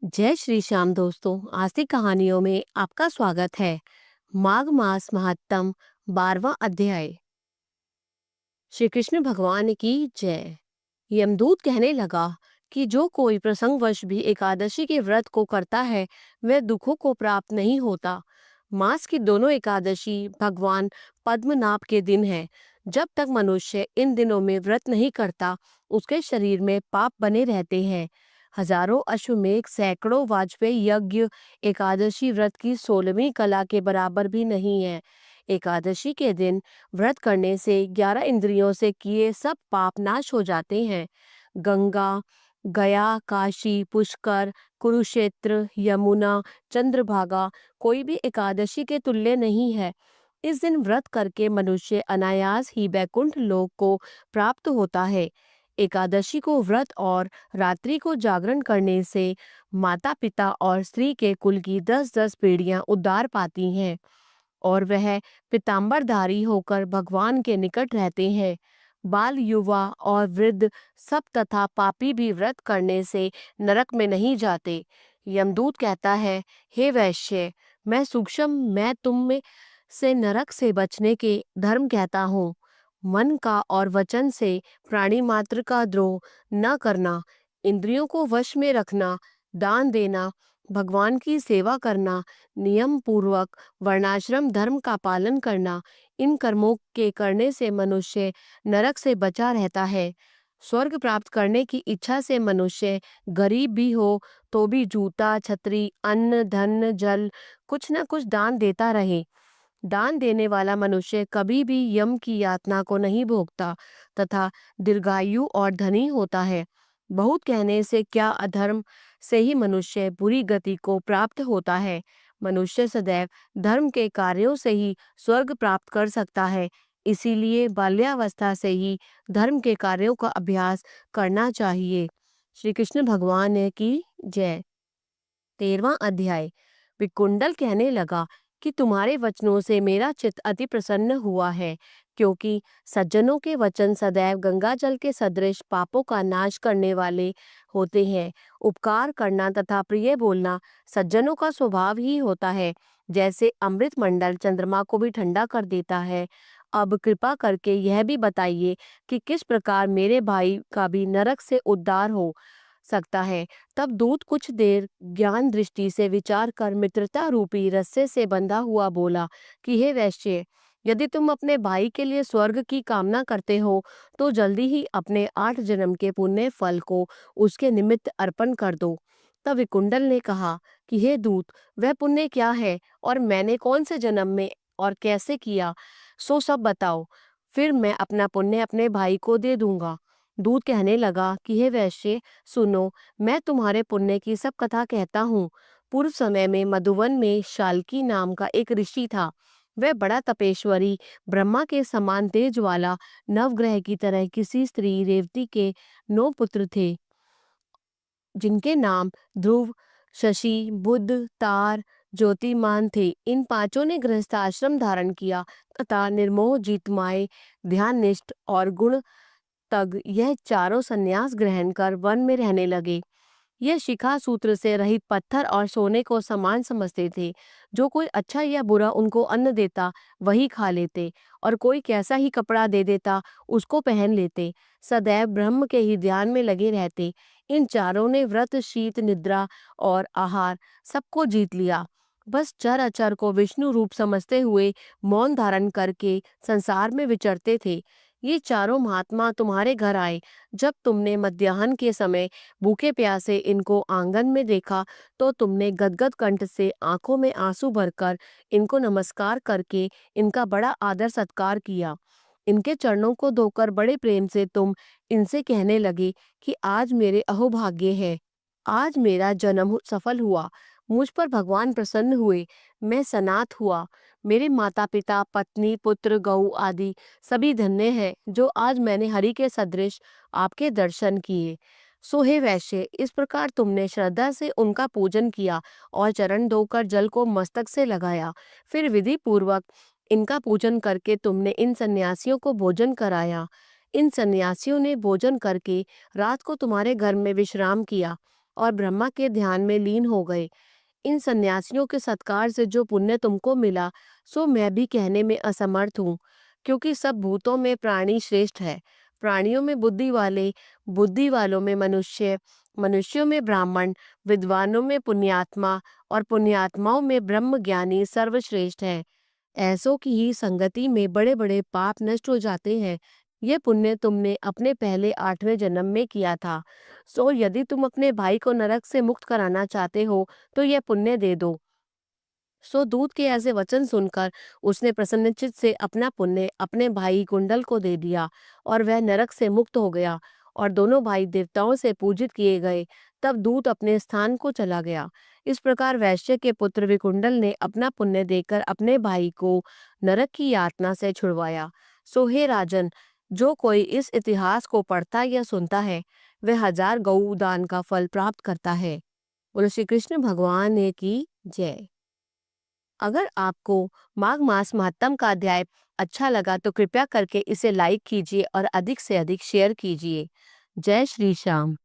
जय श्री श्याम दोस्तों। आज की कहानियों में आपका स्वागत है। माघ मास महात्म 12वां अध्याय। श्री कृष्ण भगवान की जय। यमदूत कहने लगा कि जो कोई प्रसंगवश भी एकादशी के व्रत को करता है वह दुखों को प्राप्त नहीं होता। मास की दोनों एकादशी भगवान पद्मनाभ के दिन है। जब तक मनुष्य इन दिनों में व्रत नहीं करता उसके शरीर में पाप बने रहते हैं। हजारों अश्वमेध सैकड़ों वाजपेयी यज्ञ एकादशी व्रत की 16वीं कला के बराबर भी नहीं है। एकादशी के दिन व्रत करने से 11 इंद्रियों से किए सब पाप नाश हो जाते हैं। गंगा, गया, काशी, पुष्कर, कुरुक्षेत्र, यमुना, चंद्रभागा कोई भी एकादशी के तुल्य नहीं है। इस दिन व्रत करके मनुष्य अनायास ही वैकुंठ लोक को प्राप्त होता है। एकादशी को व्रत और रात्रि को जागरण करने से माता पिता और स्त्री के कुल की 10-10 पीढ़ियां उद्धार पाती हैं और वह पीताम्बरधारी होकर भगवान के निकट रहते हैं। बाल, युवा और वृद्ध सब तथा पापी भी व्रत करने से नरक में नहीं जाते। यमदूत कहता है, हे वैश्य, मैं तुम में से नरक से बचने के धर्म कहता हूँ। मन का और वचन से प्राणी मात्र का द्रोह न करना, इंद्रियों को वश में रखना, दान देना, भगवान की सेवा करना, नियम पूर्वक वर्णाश्रम धर्म का पालन करना, इन कर्मों के करने से मनुष्य नरक से बचा रहता है। स्वर्ग प्राप्त करने की इच्छा से मनुष्य गरीब भी हो तो भी जूता, छतरी, अन्न, धन, जल कुछ न कुछ दान देता रहे। दान देने वाला मनुष्य कभी भी यम की यातना को नहीं भोगता तथा दीर्घायु और धनी होता है। बहुत कहने से क्या, अधर्म से ही मनुष्य बुरी गति को प्राप्त होता है। मनुष्य सदैव धर्म के कार्यों से ही स्वर्ग प्राप्त कर सकता है। इसीलिए बाल्यावस्था से ही धर्म के कार्यों का अभ्यास करना चाहिए। श्री कृष्ण भगवान की जय। 13वां अध्याय। विकुंडल कहने लगा कि तुम्हारे वचनों से मेरा चित्त अति प्रसन्न हुआ है, क्योंकि सज्जनों के वचन सदैव गंगा जल के सदृश पापों का नाश करने वाले होते हैं। उपकार करना तथा प्रिय बोलना सज्जनों का स्वभाव ही होता है, जैसे अमृत मंडल चंद्रमा को भी ठंडा कर देता है। अब कृपा करके यह भी बताइए कि किस प्रकार मेरे भाई का भी नरक से उद्धार हो सकता है। तब दूत कुछ देर ज्ञान दृष्टि से विचार कर मित्रता रूपी रस्से से बंधा हुआ बोला कि हे वैश्य, यदि तुम अपने भाई के लिए स्वर्ग की कामना करते हो तो जल्दी ही अपने 8 जन्म के पुण्य फल को उसके निमित्त अर्पण कर दो। तब विकुंडल ने कहा कि हे दूत, वह पुण्य क्या है और मैंने कौन से जन्म में और कैसे किया, सो सब बताओ, फिर मैं अपना पुण्य अपने भाई को दे दूंगा। दूत कहने लगा कि हे वैश्य, सुनो, मैं तुम्हारे पुण्य की सब कथा कहता हूँ। पूर्व समय में मधुवन में शाल्की नाम का एक ऋषि था। वह बड़ा तपेश्वरी, ब्रह्मा के समान तेज वाला, नवग्रह की तरह किसी स्त्री रेवती के 9 पुत्र थे, जिनके नाम ध्रुव, शशि, बुध, तार, ज्योतिमान थे। इन पांचों ने गृहस्थाश्रम धारण किया तथा निर्मोह, जीतमाय, ध्याननिष्ठ और गुण तग यह चारों संन्यास ग्रहण कर वन में रहने लगे। यह शिखा सूत्र से रहित पत्थर और सोने को समान समझते थे। जो कोई अच्छा या बुरा उनको अन्न देता वही खा लेते और कोई कैसा ही कपड़ा दे देता उसको पहन लेते। सदैव ब्रह्म के ही ध्यान में लगे रहते। इन चारों ने व्रत, शीत, निद्रा और आहार सबको जीत लिया। बस चर अचर को विष्णु रूप समझते हुए मौन धारण करके संसार में विचरते थे। ये चारों महात्मा तुम्हारे घर आए। जब तुमने मध्याह्न के समय भूखे प्यासे इनको आंगन में देखा तो तुमने गदगद कंठ से आंखों में आंसू भरकर इनको नमस्कार करके इनका बड़ा आदर सत्कार किया। इनके चरणों को धोकर बड़े प्रेम से तुम इनसे कहने लगे कि आज मेरे अहोभाग्य है, आज मेरा जन्म सफल हुआ, मुझ पर भगवान प्रसन्न हुए, मैं सनाथ हुआ, मेरे माता पिता, पत्नी, पुत्र, गऊ आदि सभी धन्य है जो आज मैंने हरि के सदृश आपके दर्शन किए। सो हे वैश्य, इस प्रकार तुमने श्रद्धा से उनका पूजन किया और चरण धोकर जल को मस्तक से लगाया। फिर विधि पूर्वक इनका पूजन करके तुमने इन सन्यासियों को भोजन कराया। इन सन्यासियों ने भोजन करके रात को तुम्हारे घर में विश्राम किया और ब्रह्मा के ध्यान में लीन हो गए। इन सन्यासियों के सत्कार से जो पुण्य तुमको मिला, सो मैं भी कहने में असमर्थ हूँ, क्योंकि सब भूतों में प्राणी श्रेष्ठ है। प्राणियों में बुद्धि वाले, बुद्धि वालों में मनुष्य, मनुष्यों में ब्राह्मण, विद्वानों में पुण्यात्मा और पुण्यात्माओं में ब्रह्म ज्ञानी सर्वश्रेष्ठ है। ऐसों की ही संगति में बड़े बड़े पाप नष्ट हो जाते हैं। ये पुण्य तुमने अपने पहले 8वें जन्म में किया था। सो यदि तुम अपने भाई को नरक से मुक्त कराना चाहते हो तो यह पुण्य दे दो। सो दूत के ऐसे वचन सुनकर उसने प्रसन्नचित्त से अपना पुण्य अपने भाई कुंडल को दे दिया और वह नरक से मुक्त हो गया और दोनों भाई देवताओं से पूजित किए गए। तब दूत अपने स्थान को चला गया। इस प्रकार वैश्य के पुत्र विकुंडल ने अपना पुण्य देकर अपने भाई को नरक की यातना से छुड़वाया। सो हे राजन, जो कोई इस इतिहास को पढ़ता या सुनता है वह 1000 गौ दान का फल प्राप्त करता है। बोलो श्री कृष्ण भगवान ने की जय। अगर आपको माघ मास महात्म का अध्याय अच्छा लगा तो कृपया करके इसे लाइक कीजिए और अधिक से अधिक शेयर कीजिए। जय श्री श्याम।